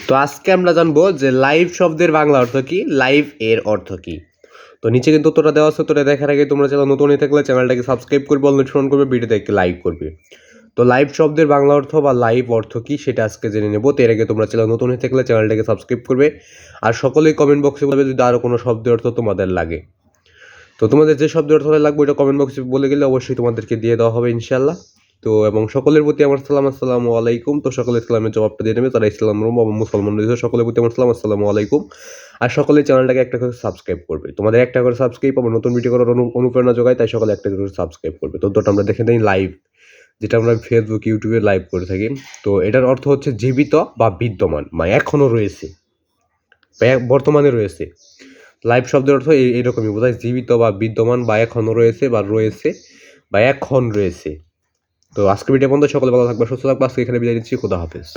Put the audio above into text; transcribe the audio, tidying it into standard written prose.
তো আজকে আমরা জানবো যে লাইভ শব্দের বাংলা অর্থ কি, লাইভ এর অর্থ কি। তো নিচে কিন্তু উত্তরটা দেওয়া আছে, উত্তরটা দেখার আগে তোমরা চ্যানেল নতুন হয়ে থাকলে চ্যানেলটাকে সাবস্ক্রাইব করবে, অল নোটিফিকেশন করবে, ভিডিওতে একটি লাইক করবে। তো লাইভ শব্দের বাংলা অর্থ বা লাইভ অর্থ কি সেটা আজকে জেনে নেবো। তো এর আগে তোমরা চ্যানেল নতুন হয়ে থাকলে চ্যানেলটাকে সাবস্ক্রাইব করবে, আর সকলেই কমেন্ট বক্সে বলবে যদি আরও কোনো শব্দের অর্থ তোমাদের লাগে। তো তোমাদের যে শব্দের অর্থ লাগবে ওইটা কমেন্ট বক্সে বলে গেলে অবশ্যই তোমাদেরকে দিয়ে দেওয়া হবে ইনশাল্লাহ। তো এবং সকলের প্রতি আমার সালাম, আসসালামু আলাইকুম। তো সকলে ইসলামের জবাবটা দিয়ে নেবে, তারা ইসলাম বা মুসলমান রয়েছে, সকলের প্রতি আমার সালাম, আসসালামু আলাইকুম। আর সকলে চ্যানেলটাকে একটা করে সাবস্ক্রাইব করবে, তোমাদের একটা করে সাবস্ক্রাইব আমার নতুন ভিডিও করার অনুপ্রেরণা যোগায়, তাই সকলে একটা করে সাবস্ক্রাইব করবে। তো দুটো আমরা দেখে নিই লাইভ, যেটা আমরা ফেসবুক ইউটিউবে লাইভ করে থাকি। তো এটার অর্থ হচ্ছে জীবিত বা বিদ্যমান, মানে এখনও রয়েছে বা বর্তমানে রয়েছে। লাইভ শব্দের অর্থ এইরকমই বোঝায়, জীবিত বা বিদ্যমান বা এখনও রয়েছে বা রয়েছে বা এখন রয়েছে। তো আজকে ভিডিও পর্যন্ত সকলে ভালো থাকবে, সুস্থ থাকবে। আজকে এখানে বিদায় নিচ্ছি, খোদা হাফেজ।